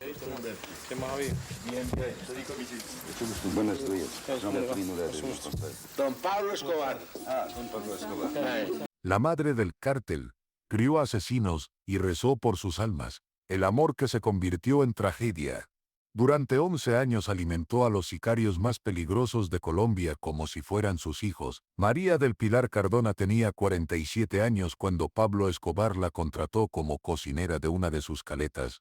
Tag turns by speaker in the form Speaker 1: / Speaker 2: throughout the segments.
Speaker 1: ¿Qué más ha habido?
Speaker 2: Buenos días.
Speaker 3: Don Pablo Escobar.
Speaker 2: Don Pablo Escobar.
Speaker 4: La madre del cártel crió asesinos y rezó por sus almas, el amor que se convirtió en tragedia. Durante 11 años alimentó a los sicarios más peligrosos de Colombia como si fueran sus hijos. María del Pilar Cardona tenía 47 años cuando Pablo Escobar la contrató como cocinera de una de sus caletas.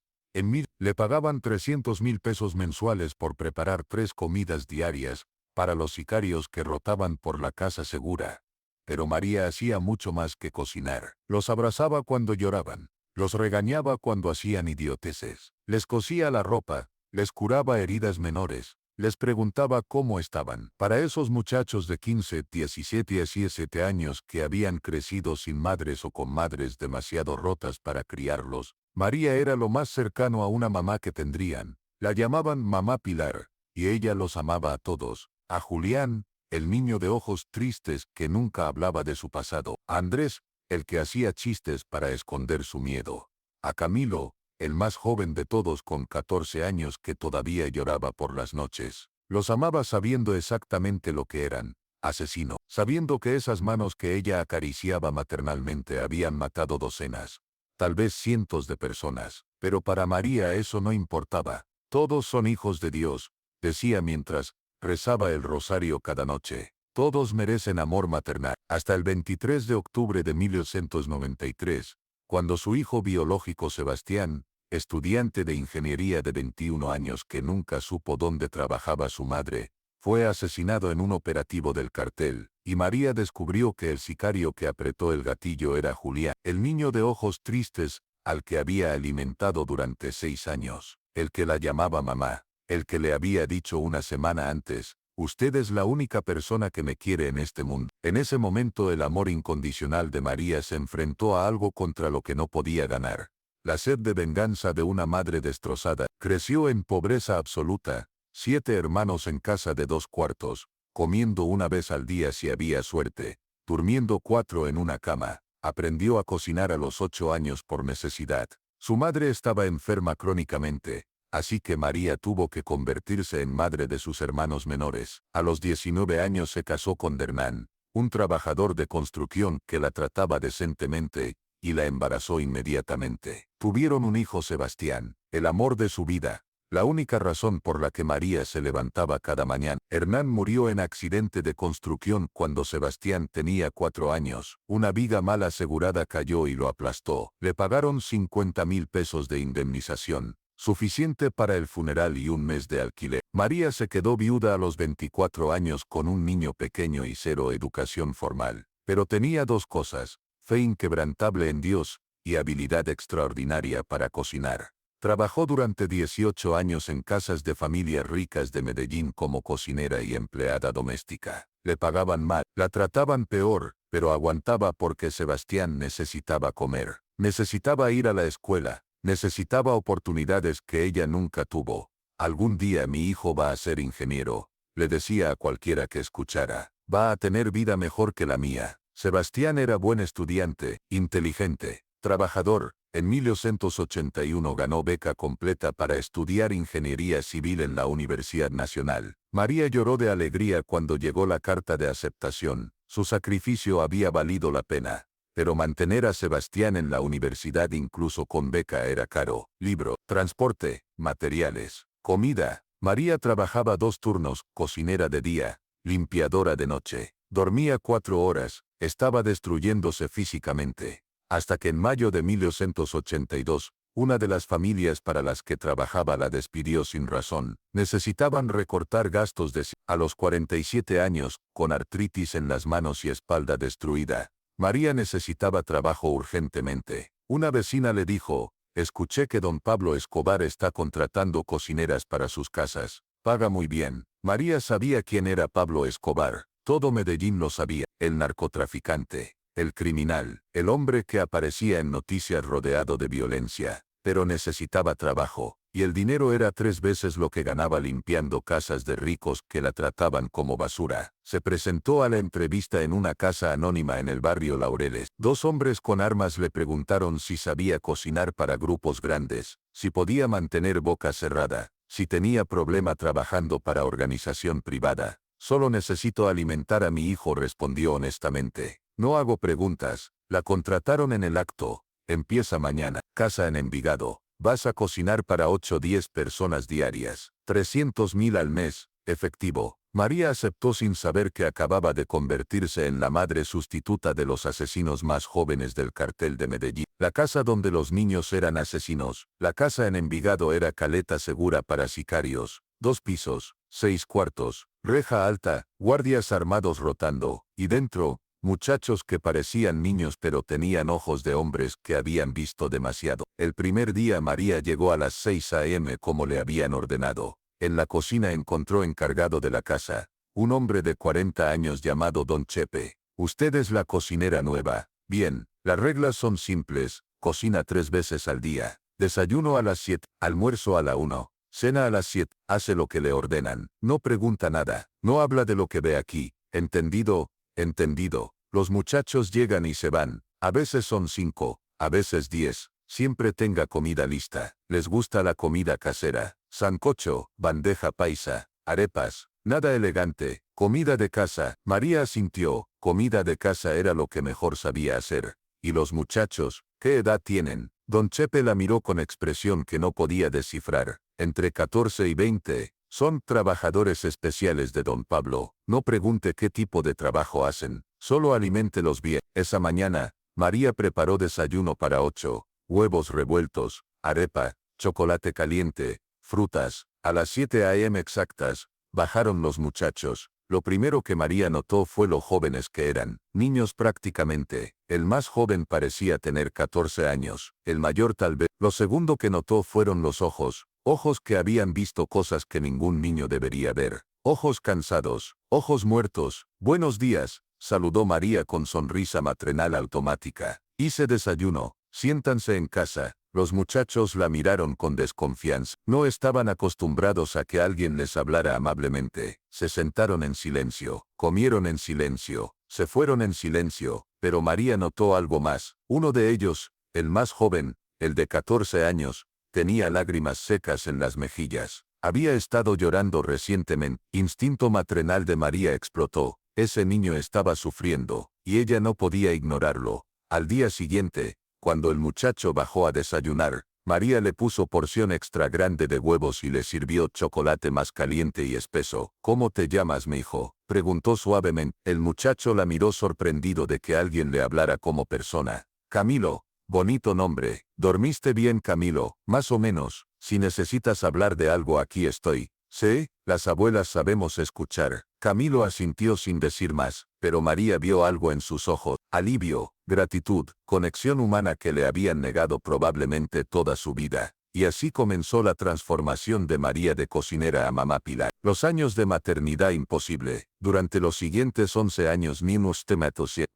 Speaker 4: Le pagaban 300.000 pesos mensuales por preparar 3 comidas diarias para los sicarios que rotaban por la Casa Segura. Pero María hacía mucho más que cocinar. Los abrazaba cuando lloraban, los regañaba cuando hacían idioteces, les cosía la ropa, les curaba heridas menores, les preguntaba cómo estaban. Para esos muchachos de 15, 17 y 17 años que habían crecido sin madres o con madres demasiado rotas para criarlos, María era lo más cercano a una mamá que tendrían. La llamaban Mamá Pilar, y ella los amaba a todos, a Julián, el niño de ojos tristes que nunca hablaba de su pasado, a Andrés, el que hacía chistes para esconder su miedo, a Camilo, el más joven de todos con 14 años que todavía lloraba por las noches. Los amaba sabiendo exactamente lo que eran, asesino, sabiendo que esas manos que ella acariciaba maternalmente habían matado docenas, tal vez cientos de personas, pero para María eso no importaba. Todos son hijos de Dios, decía mientras rezaba el rosario cada noche. Todos merecen amor maternal. Hasta el 23 de octubre de 1993, cuando su hijo biológico Sebastián, estudiante de ingeniería de 21 años que nunca supo dónde trabajaba su madre, fue asesinado en un operativo del cartel, y María descubrió que el sicario que apretó el gatillo era Julián, el niño de ojos tristes, al que había alimentado durante 6 años, el que la llamaba mamá, el que le había dicho una semana antes: «Usted es la única persona que me quiere en este mundo». En ese momento el amor incondicional de María se enfrentó a algo contra lo que no podía ganar. La sed de venganza de una madre destrozada. Creció en pobreza absoluta, 7 hermanos en casa de 2 cuartos, comiendo una vez al día si había suerte, durmiendo 4 en una cama. Aprendió a cocinar a los 8 años por necesidad. Su madre estaba enferma crónicamente, así que María tuvo que convertirse en madre de sus hermanos menores. A los 19 años se casó con Hernán, un trabajador de construcción que la trataba decentemente, y la embarazó inmediatamente. Tuvieron un hijo, Sebastián, el amor de su vida, la única razón por la que María se levantaba cada mañana. Hernán murió en accidente de construcción cuando Sebastián tenía 4 años. Una viga mal asegurada cayó y lo aplastó. Le pagaron 50.000 pesos de indemnización, suficiente para el funeral y un mes de alquiler. María se quedó viuda a los 24 años con un niño pequeño y 0 educación formal. Pero tenía 2 cosas: fe inquebrantable en Dios y habilidad extraordinaria para cocinar. Trabajó durante 18 años en casas de familias ricas de Medellín como cocinera y empleada doméstica. Le pagaban mal, la trataban peor, pero aguantaba porque Sebastián necesitaba comer, necesitaba ir a la escuela, necesitaba oportunidades que ella nunca tuvo. «Algún día mi hijo va a ser ingeniero», le decía a cualquiera que escuchara. «Va a tener vida mejor que la mía». Sebastián era buen estudiante, inteligente, trabajador. En 1981 ganó beca completa para estudiar ingeniería civil en la Universidad Nacional. María lloró de alegría cuando llegó la carta de aceptación. Su sacrificio había valido la pena. Pero mantener a Sebastián en la universidad incluso con beca era caro. Libro, transporte, materiales, comida. María trabajaba 2 turnos, cocinera de día, limpiadora de noche. Dormía 4 horas, estaba destruyéndose físicamente. Hasta que en mayo de 1982, una de las familias para las que trabajaba la despidió sin razón. Necesitaban recortar gastos a los 47 años, con artritis en las manos y espalda destruida. María necesitaba trabajo urgentemente. Una vecina le dijo: «Escuché que don Pablo Escobar está contratando cocineras para sus casas. Paga muy bien». María sabía quién era Pablo Escobar. Todo Medellín lo sabía. El narcotraficante, el criminal, el hombre que aparecía en noticias rodeado de violencia. Pero necesitaba trabajo, y el dinero era 3 veces lo que ganaba limpiando casas de ricos que la trataban como basura. Se presentó a la entrevista en una casa anónima en el barrio Laureles. 2 hombres con armas le preguntaron si sabía cocinar para grupos grandes. si podía mantener boca cerrada, si tenía problema trabajando para organización privada. Solo necesito alimentar a mi hijo, respondió honestamente. No hago preguntas. La contrataron en el acto. Empieza mañana. Casa en Envigado. Vas a cocinar para 8 o 10 personas diarias. 300.000 al mes, efectivo. María aceptó sin saber que acababa de convertirse en la madre sustituta de los asesinos más jóvenes del cartel de Medellín. La casa donde los niños eran asesinos. La casa en Envigado era caleta segura para sicarios. 2 pisos, 6 cuartos, reja alta, guardias armados rotando, y dentro, muchachos que parecían niños pero tenían ojos de hombres que habían visto demasiado. El primer día María llegó a las 6 a.m. como le habían ordenado. En la cocina encontró encargado de la casa, un hombre de 40 años llamado Don Chepe. Usted es la cocinera nueva. Bien, las reglas son simples, cocina 3 veces al día. Desayuno a las 7, almuerzo a la 1. Cena a las 7, hace lo que le ordenan. No pregunta nada, no habla de lo que ve aquí. ¿Entendido? Entendido. Los muchachos llegan y se van. A veces son 5, a veces 10. Siempre tenga comida lista. Les gusta la comida casera. Sancocho, bandeja paisa, arepas. Nada elegante. Comida de casa. María asintió. Comida de casa era lo que mejor sabía hacer. ¿Y los muchachos? ¿Qué edad tienen? Don Chepe la miró con expresión que no podía descifrar. Entre 14 y 20. Son trabajadores especiales de don Pablo. No pregunte qué tipo de trabajo hacen. Solo aliméntelos bien. Esa mañana, María preparó desayuno para 8. Huevos revueltos, arepa, chocolate caliente, frutas. A las 7 a.m. exactas, bajaron los muchachos. Lo primero que María notó fue lo jóvenes que eran. Niños prácticamente. El más joven parecía tener 14 años. El mayor tal vez. Lo segundo que notó fueron los ojos. Ojos que habían visto cosas que ningún niño debería ver. Ojos cansados. Ojos muertos. Buenos días, saludó María con sonrisa maternal automática. Hice desayuno. Siéntanse en casa. Los muchachos la miraron con desconfianza. No estaban acostumbrados a que alguien les hablara amablemente. Se sentaron en silencio. Comieron en silencio. Se fueron en silencio. Pero María notó algo más. Uno de ellos, el más joven, el de 14 años, tenía lágrimas secas en las mejillas. Había estado llorando recientemente. Instinto maternal de María explotó. Ese niño estaba sufriendo, y ella no podía ignorarlo. Al día siguiente, cuando el muchacho bajó a desayunar, María le puso porción extra grande de huevos y le sirvió chocolate más caliente y espeso. ¿Cómo te llamas, mijo?, preguntó suavemente. El muchacho la miró sorprendido de que alguien le hablara como persona. Camilo. Bonito nombre. ¿Dormiste bien, Camilo? Más o menos. Si necesitas hablar de algo, aquí estoy. Sí, las abuelas sabemos escuchar. Camilo asintió sin decir más, pero María vio algo en sus ojos. Alivio, gratitud, conexión humana que le habían negado probablemente toda su vida. Y así comenzó la transformación de María de cocinera a mamá Pilar. Los años de maternidad imposible. Durante los siguientes 11 años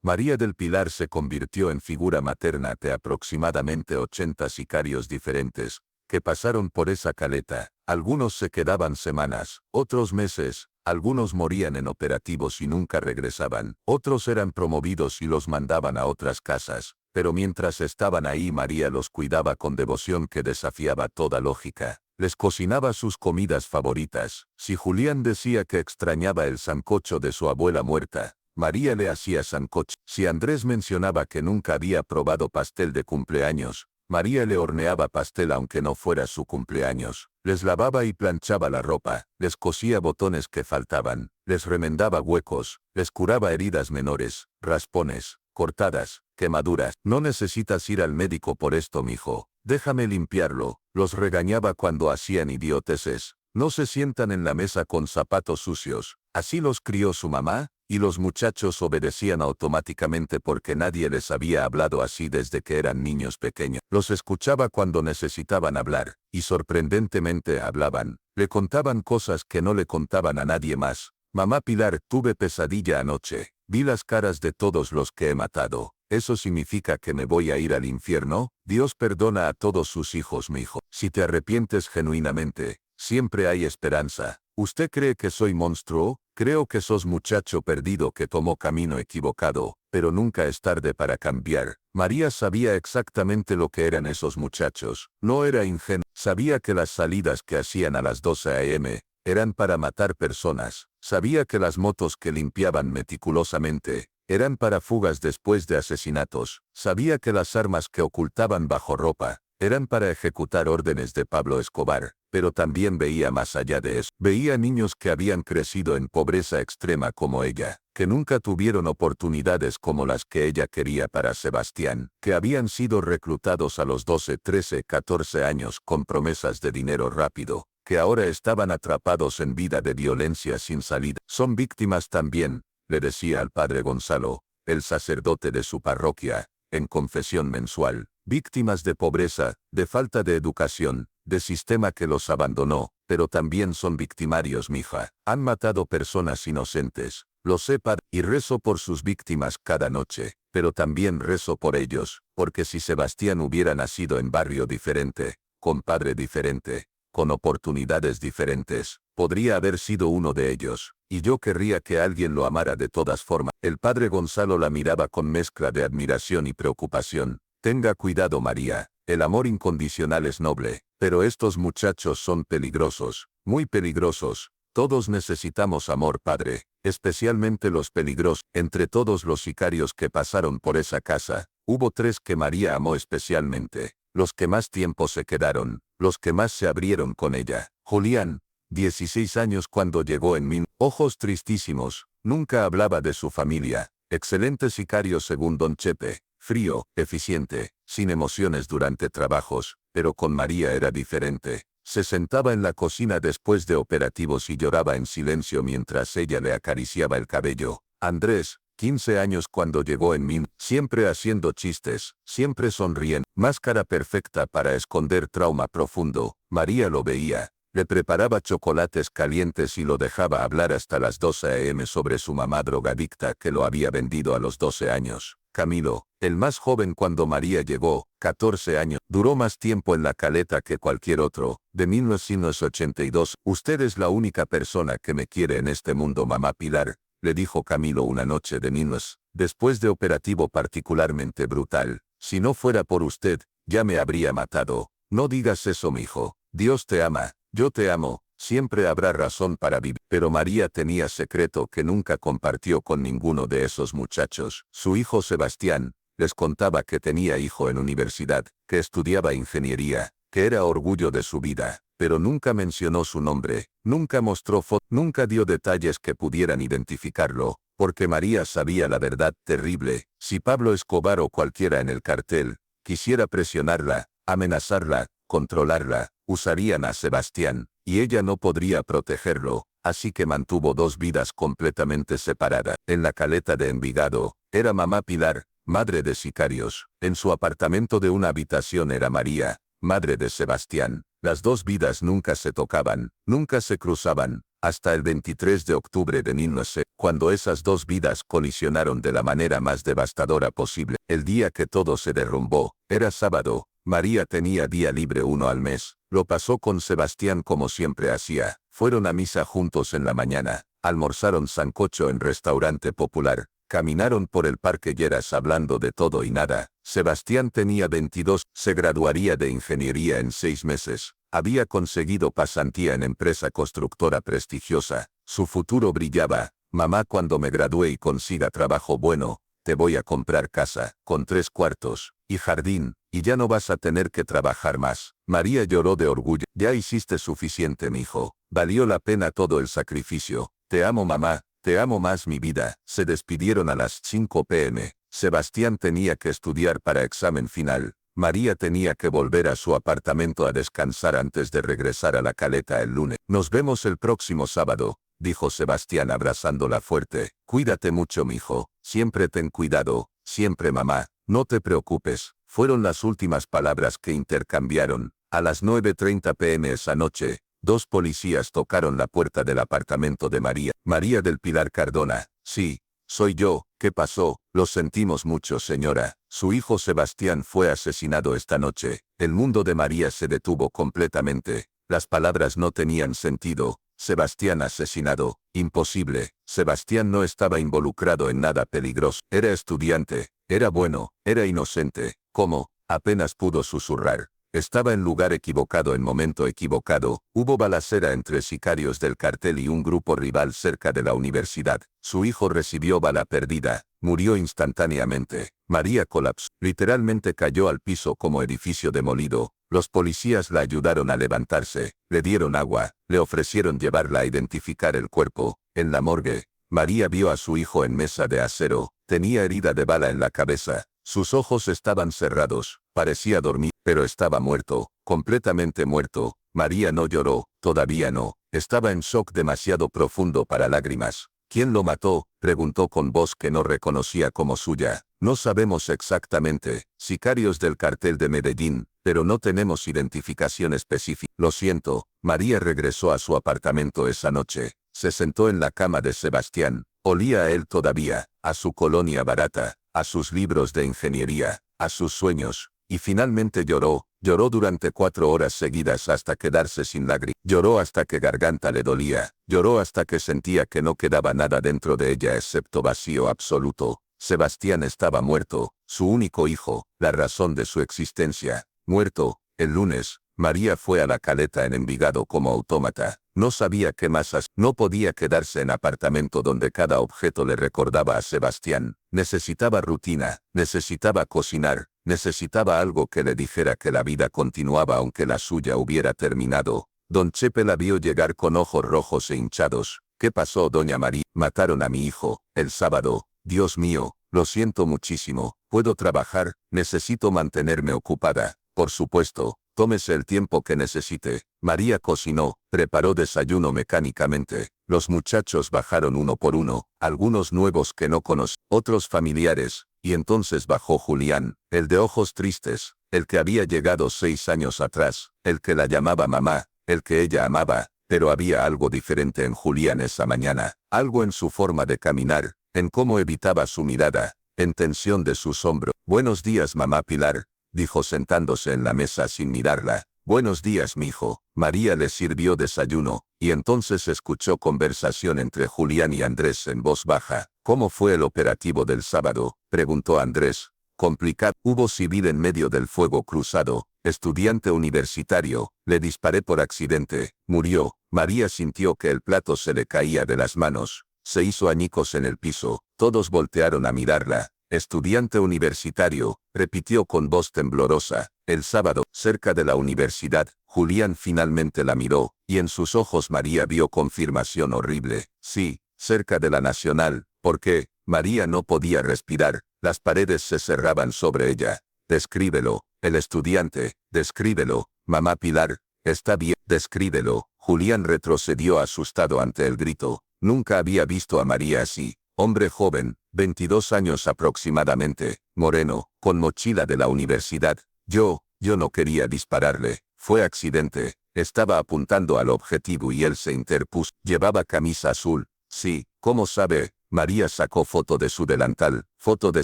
Speaker 4: María del Pilar se convirtió en figura materna de aproximadamente 80 sicarios diferentes, que pasaron por esa caleta. Algunos se quedaban semanas, otros meses, algunos morían en operativos y nunca regresaban, otros eran promovidos y los mandaban a otras casas. Pero mientras estaban ahí María los cuidaba con devoción que desafiaba toda lógica. Les cocinaba sus comidas favoritas. Si Julián decía que extrañaba el sancocho de su abuela muerta, María le hacía sancocho. Si Andrés mencionaba que nunca había probado pastel de cumpleaños, María le horneaba pastel aunque no fuera su cumpleaños. Les lavaba y planchaba la ropa, les cosía botones que faltaban, les remendaba huecos, les curaba heridas menores, raspones, cortadas, quemaduras. No necesitas ir al médico por esto, mijo. Déjame limpiarlo. Los regañaba cuando hacían idioteces. No se sientan en la mesa con zapatos sucios. Así los crió su mamá, y los muchachos obedecían automáticamente porque nadie les había hablado así desde que eran niños pequeños. Los escuchaba cuando necesitaban hablar, y sorprendentemente hablaban. Le contaban cosas que no le contaban a nadie más. Mamá Pilar, tuve pesadilla anoche. Vi las caras de todos los que he matado. ¿Eso significa que me voy a ir al infierno? Dios perdona a todos sus hijos, mi hijo. Si te arrepientes genuinamente, siempre hay esperanza. ¿Usted cree que soy monstruo? Creo que sos muchacho perdido que tomó camino equivocado, pero nunca es tarde para cambiar. María sabía exactamente lo que eran esos muchachos. No era ingenuo. Sabía que las salidas que hacían a las 12 a.m. eran para matar personas. Sabía que las motos que limpiaban meticulosamente eran para fugas después de asesinatos. Sabía que las armas que ocultaban bajo ropa eran para ejecutar órdenes de Pablo Escobar, pero también veía más allá de eso. Veía niños que habían crecido en pobreza extrema como ella, que nunca tuvieron oportunidades como las que ella quería para Sebastián, que habían sido reclutados a los 12, 13, 14 años con promesas de dinero rápido, que ahora estaban atrapados en vida de violencia sin salida. Son víctimas también, le decía al padre Gonzalo, el sacerdote de su parroquia, en confesión mensual, víctimas de pobreza, de falta de educación, de sistema que los abandonó, pero también son victimarios, mija. Han matado personas inocentes, lo sé, padre, y rezo por sus víctimas cada noche, pero también rezo por ellos, porque si Sebastián hubiera nacido en barrio diferente, con padre diferente, con oportunidades diferentes, podría haber sido uno de ellos, y yo querría que alguien lo amara de todas formas. El padre Gonzalo la miraba con mezcla de admiración y preocupación. Tenga cuidado, María, el amor incondicional es noble, pero estos muchachos son peligrosos, muy peligrosos. Todos necesitamos amor, padre, especialmente los peligrosos. Entre todos los sicarios que pasaron por esa casa, hubo 3 que María amó especialmente, los que más tiempo se quedaron, los que más se abrieron con ella. Julián, 16 años cuando llegó en ojos tristísimos, nunca hablaba de su familia, excelente sicario según don Chepe, frío, eficiente, sin emociones durante trabajos, pero con María era diferente. Se sentaba en la cocina después de operativos y lloraba en silencio mientras ella le acariciaba el cabello. Andrés, 15 años cuando llegó en siempre haciendo chistes, siempre sonriendo, máscara perfecta para esconder trauma profundo. María lo veía. Le preparaba chocolates calientes y lo dejaba hablar hasta las 12 a.m. sobre su mamá drogadicta que lo había vendido a los 12 años. Camilo, el más joven cuando María llegó, 14 años, duró más tiempo en la caleta que cualquier otro. De 1982, usted es la única persona que me quiere en este mundo, mamá Pilar, le dijo Camilo una noche de niños, después de operativo particularmente brutal. Si no fuera por usted, ya me habría matado. No digas eso, mijo. Dios te ama. Yo te amo, siempre habrá razón para vivir. Pero María tenía secreto que nunca compartió con ninguno de esos muchachos. Su hijo Sebastián, les contaba que tenía hijo en universidad, que estudiaba ingeniería, que era orgullo de su vida, pero nunca mencionó su nombre, nunca mostró foto, nunca dio detalles que pudieran identificarlo, porque María sabía la verdad terrible. Si Pablo Escobar o cualquiera en el cartel quisiera presionarla, amenazarla, controlarla, usarían a Sebastián, y ella no podría protegerlo, así que mantuvo 2 vidas completamente separadas. En la caleta de Envigado, era mamá Pilar, madre de sicarios. En su apartamento de una habitación era María, madre de Sebastián. Las 2 vidas nunca se tocaban, nunca se cruzaban, hasta el 23 de octubre de 1900, cuando esas 2 vidas colisionaron de la manera más devastadora posible. El día que todo se derrumbó, era sábado. María tenía día libre 1 al mes. Lo pasó con Sebastián como siempre hacía. Fueron a misa juntos en la mañana. Almorzaron sancocho en restaurante popular. Caminaron por el Parque Lleras hablando de todo y nada. Sebastián tenía 22. Se graduaría de ingeniería en 6 meses. Había conseguido pasantía en empresa constructora prestigiosa. Su futuro brillaba. Mamá, cuando me gradúe y consiga trabajo bueno, te voy a comprar casa, con 3 cuartos, y jardín, y ya no vas a tener que trabajar más. María lloró de orgullo. Ya hiciste suficiente, mijo. Valió la pena todo el sacrificio. Te amo, mamá. Te amo más, mi vida. Se despidieron a las 5 p.m. Sebastián tenía que estudiar para examen final. María tenía que volver a su apartamento a descansar antes de regresar a la caleta el lunes. Nos vemos el próximo sábado, dijo Sebastián abrazándola fuerte. Cuídate mucho, mijo. Siempre ten cuidado. Siempre, mamá. No te preocupes. Fueron las últimas palabras que intercambiaron. A las 9:30 p.m. esa noche, 2 policías tocaron la puerta del apartamento de María. María del Pilar Cardona. Sí, soy yo. ¿Qué pasó? Lo sentimos mucho, señora. Su hijo Sebastián fue asesinado esta noche. El mundo de María se detuvo completamente. Las palabras no tenían sentido.
Speaker 1: Sebastián asesinado. Imposible. Sebastián no estaba involucrado en nada peligroso. Era estudiante. Era bueno. Era inocente. ¿Cómo? Apenas pudo susurrar. Estaba en lugar equivocado en momento equivocado. Hubo balacera entre sicarios del cartel y un grupo rival cerca de la universidad. Su hijo recibió bala perdida. Murió instantáneamente. María colapsó. Literalmente cayó al piso como edificio demolido. Los policías la ayudaron a levantarse. Le dieron agua. Le ofrecieron llevarla a identificar el cuerpo. En la morgue, María vio a su hijo en mesa de acero. Tenía herida de bala en la cabeza. Sus ojos estaban cerrados. Parecía dormir, pero estaba muerto. Completamente muerto. María no lloró. Todavía no. Estaba en shock demasiado profundo para lágrimas. ¿Quién lo mató?, preguntó con voz que no reconocía como suya. No sabemos exactamente. Sicarios del cartel de Medellín, pero no tenemos identificación específica. Lo siento. María regresó a su apartamento esa noche. Se sentó en la cama de Sebastián. Olía a él todavía, a su colonia barata, a sus libros de ingeniería, a sus sueños. Y finalmente lloró. Lloró durante 4 horas seguidas hasta quedarse sin lágrimas. Lloró hasta que garganta le dolía. Lloró hasta que sentía que no quedaba nada dentro de ella excepto vacío absoluto. Sebastián estaba muerto, su único hijo, la razón de su existencia. Muerto. El lunes, María fue a la Caleta en Envigado como autómata. No sabía qué más hacer. No podía quedarse en apartamento donde cada objeto le recordaba a Sebastián. Necesitaba rutina, necesitaba cocinar, necesitaba algo que le dijera que la vida continuaba aunque la suya hubiera terminado. Don Chepe la vio llegar con ojos rojos e hinchados. ¿Qué pasó, doña María? Mataron a mi hijo, el sábado. Dios mío, lo siento muchísimo. ¿Puedo trabajar? Necesito mantenerme ocupada. Por supuesto. Tómese el tiempo que necesite. María cocinó, preparó desayuno mecánicamente. Los muchachos bajaron uno por uno, algunos nuevos que no conocían, otros familiares, y entonces bajó Julián, el de ojos tristes, el que había llegado 6 años atrás, el que la llamaba mamá, el que ella amaba, pero había algo diferente en Julián esa mañana, algo en su forma de caminar, en cómo evitaba su mirada, en tensión de sus hombros. Buenos días, mamá Pilar, dijo sentándose en la mesa sin mirarla. Buenos días, mijo. María le sirvió desayuno, y entonces escuchó conversación entre Julián y Andrés en voz baja. ¿Cómo fue el operativo del sábado?, preguntó Andrés. Complicado. Hubo civil en medio del fuego cruzado. Estudiante universitario. Le disparé por accidente. Murió. María sintió que el plato se le caía de las manos. Se hizo añicos en el piso. Todos voltearon a mirarla. Estudiante universitario, repitió con voz temblorosa. El sábado, cerca de la universidad, Julián finalmente la miró, y en sus ojos María vio confirmación horrible. Sí, cerca de la Nacional. ¿Por qué? María no podía respirar. Las paredes se cerraban sobre ella. Descríbelo. El estudiante. Descríbelo. Mamá Pilar. Está bien. Descríbelo. Julián retrocedió asustado ante el grito. Nunca había visto a María así. Hombre joven, 22 años aproximadamente, moreno, con mochila de la universidad. Yo no quería dispararle. Fue accidente. Estaba apuntando al objetivo y él se interpuso. Llevaba camisa azul. Sí, ¿cómo sabe? María sacó foto de su delantal, foto de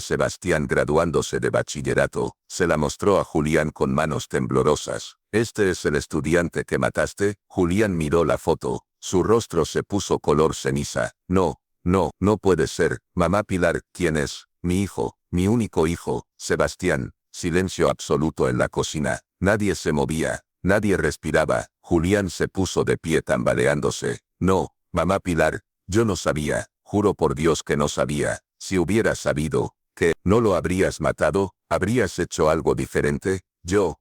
Speaker 1: Sebastián graduándose de bachillerato. Se la mostró a Julián con manos temblorosas. ¿Este es el estudiante que mataste? Julián miró la foto. Su rostro se puso color ceniza. No puede ser. Mamá Pilar, ¿quién es? Mi hijo, mi único hijo, Sebastián. Silencio absoluto en la cocina. Nadie se movía, nadie respiraba. Julián se puso de pie tambaleándose. No, mamá Pilar, yo no sabía, juro por Dios que no sabía. Si hubieras sabido, ¿qué? ¿No lo habrías matado? ¿Habrías hecho algo diferente? Yo,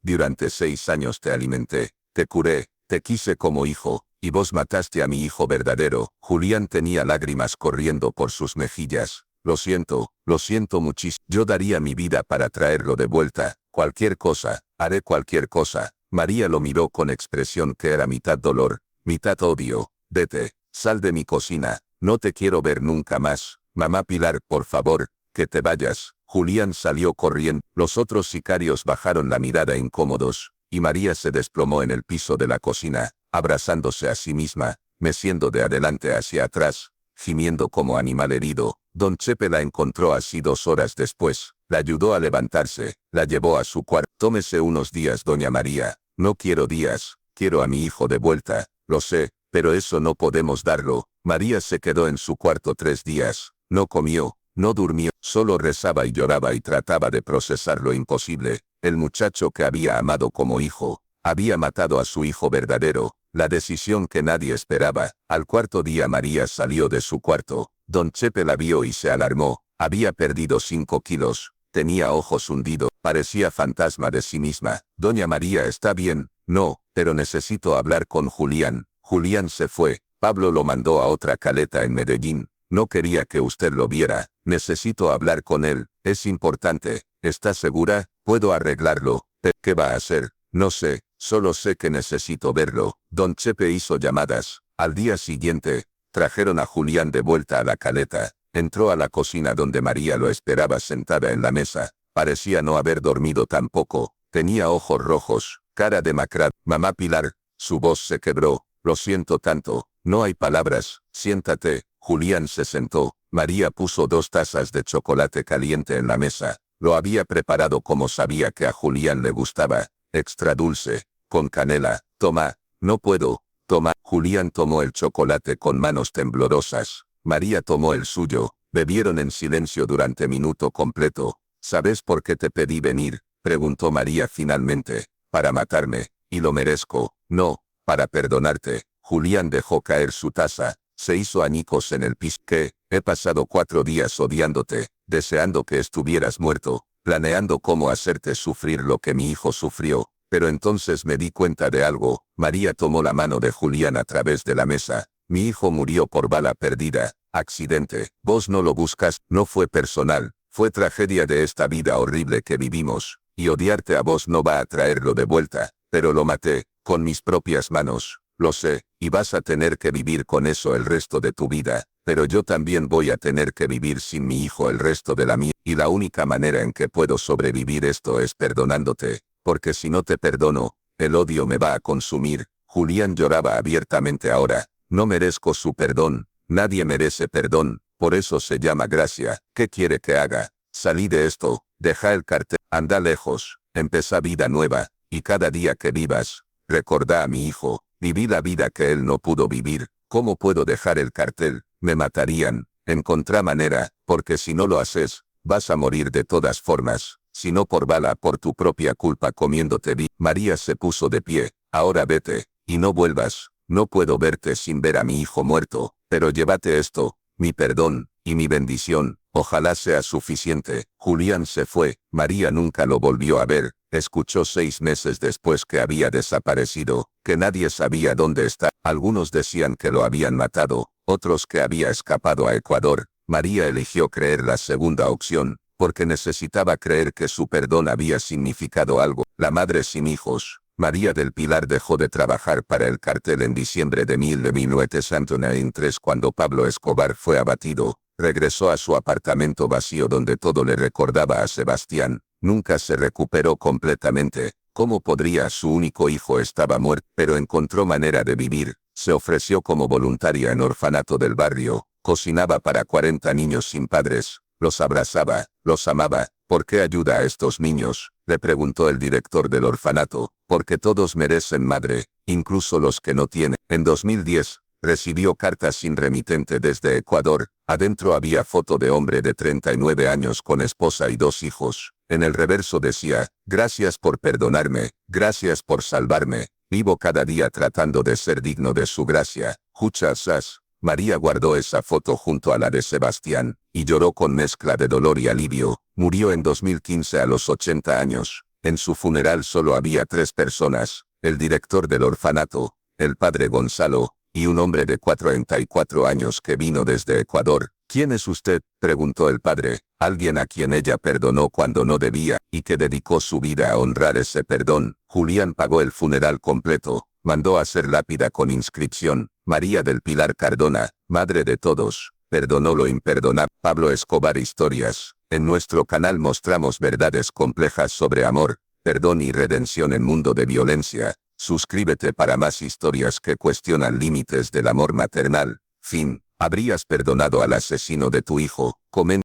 Speaker 1: durante 6 años te alimenté, te curé, te quise como hijo. Y vos mataste a mi hijo verdadero. Julián tenía lágrimas corriendo por sus mejillas. Lo siento muchísimo. Yo daría mi vida para traerlo de vuelta. Cualquier cosa, haré cualquier cosa. María lo miró con expresión que era mitad dolor, mitad odio. Vete, sal de mi cocina. No te quiero ver nunca más. Mamá Pilar, por favor, que te vayas. Julián salió corriendo. Los otros sicarios bajaron la mirada incómodos, y María se desplomó en el piso de la cocina, abrazándose a sí misma, meciendo de adelante hacia atrás, gimiendo como animal herido. Don Chepe la encontró así 2 horas después, la ayudó a levantarse, la llevó a su cuarto. Tómese unos días, doña María. No quiero días, quiero a mi hijo de vuelta. Lo sé, pero eso no podemos darlo. María se quedó en su cuarto 3 días. No comió, no durmió, solo rezaba y lloraba y trataba de procesar lo imposible. El muchacho que había amado como hijo, había matado a su hijo verdadero, la decisión que nadie esperaba. Al 4.º día María salió de su cuarto. Don Chepe la vio y se alarmó. Había perdido 5 kilos. Tenía ojos hundidos. Parecía fantasma de sí misma. Doña María está bien. No, pero necesito hablar con Julián. Julián se fue. Pablo lo mandó a otra caleta en Medellín. No quería que usted lo viera. Necesito hablar con él. Es importante. ¿Está segura? Puedo arreglarlo. ¿Qué va a hacer? No sé. Solo sé que necesito verlo. Don Chepe hizo llamadas. Al día siguiente, trajeron a Julián de vuelta a la caleta. Entró a la cocina donde María lo esperaba sentada en la mesa. Parecía no haber dormido tampoco. Tenía ojos rojos, cara demacrada. Mamá Pilar, su voz se quebró. Lo siento tanto. No hay palabras. Siéntate. Julián se sentó. María puso 2 tazas de chocolate caliente en la mesa. Lo había preparado como sabía que a Julián le gustaba. Extra dulce, con canela. Toma. No puedo. Toma. Julián tomó el chocolate con manos temblorosas. María tomó el suyo. Bebieron en silencio durante minuto completo. ¿Sabes por qué te pedí venir?, preguntó María finalmente. Para matarme. Y lo merezco. No, para perdonarte. Julián dejó caer su taza. Se hizo añicos en el piso. ¿Qué? He pasado 4 días odiándote, deseando que estuvieras muerto, planeando cómo hacerte sufrir lo que mi hijo sufrió. Pero entonces me di cuenta de algo. María tomó la mano de Julián a través de la mesa. Mi hijo murió por bala perdida. Accidente. Vos no lo buscas. No fue personal. Fue tragedia de esta vida horrible que vivimos. Y odiarte a vos no va a traerlo de vuelta. Pero lo maté, con mis propias manos. Lo sé, y vas a tener que vivir con eso el resto de tu vida. Pero yo también voy a tener que vivir sin mi hijo el resto de la mía. Y la única manera en que puedo sobrevivir esto es perdonándote. Porque si no te perdono, el odio me va a consumir. Julián lloraba abiertamente ahora. No merezco su perdón. Nadie merece perdón. Por eso se llama gracia. ¿Qué quiere que haga? Salí de esto. Deja el cartel. Anda lejos. Empezá vida nueva. Y cada día que vivas, recordá a mi hijo. Viví la vida que él no pudo vivir. ¿Cómo puedo dejar el cartel? Me matarían. Encontrá manera, porque si no lo haces, vas a morir de todas formas. Si no por bala, por tu propia culpa comiéndote vi. María se puso de pie. Ahora vete, y no vuelvas. No puedo verte sin ver a mi hijo muerto, pero llévate esto, mi perdón, y mi bendición. Ojalá sea suficiente. Julián se fue. María nunca lo volvió a ver. Escuchó 6 meses después que había desaparecido, que nadie sabía dónde está. Algunos decían que lo habían matado, otros que había escapado a Ecuador. María eligió creer la segunda opción, porque necesitaba creer que su perdón había significado algo. La madre sin hijos. María del Pilar dejó de trabajar para el cartel en diciembre de 1993 cuando Pablo Escobar fue abatido. Regresó a su apartamento vacío donde todo le recordaba a Sebastián. Nunca se recuperó completamente. ¿Cómo podría? Su único hijo estaba muerto, pero encontró manera de vivir. Se ofreció como voluntaria en orfanato del barrio. Cocinaba para 40 niños sin padres. Los abrazaba, los amaba. ¿Por qué ayuda a estos niños?, le preguntó el director del orfanato. Porque todos merecen madre, incluso los que no tienen. En 2010, recibió cartas sin remitente desde Ecuador. Adentro había foto de hombre de 39 años con esposa y 2 hijos. En el reverso decía, gracias por perdonarme, gracias por salvarme. Vivo cada día tratando de ser digno de su gracia. Muchas. María guardó esa foto junto a la de Sebastián, y lloró con mezcla de dolor y alivio. Murió en 2015 a los 80 años. En su funeral solo había 3 personas, el director del orfanato, el padre Gonzalo, y un hombre de 44 años que vino desde Ecuador. ¿Quién es usted?, preguntó el padre. Alguien a quien ella perdonó cuando no debía, y que dedicó su vida a honrar ese perdón. Julián pagó el funeral completo. Mandó hacer lápida con inscripción, María del Pilar Cardona, madre de todos, perdonó lo imperdonable. Pablo Escobar Historias. En nuestro canal mostramos verdades complejas sobre amor, perdón y redención en mundo de violencia. Suscríbete para más historias que cuestionan límites del amor maternal. Fin. ¿Habrías perdonado al asesino de tu hijo? Comenta.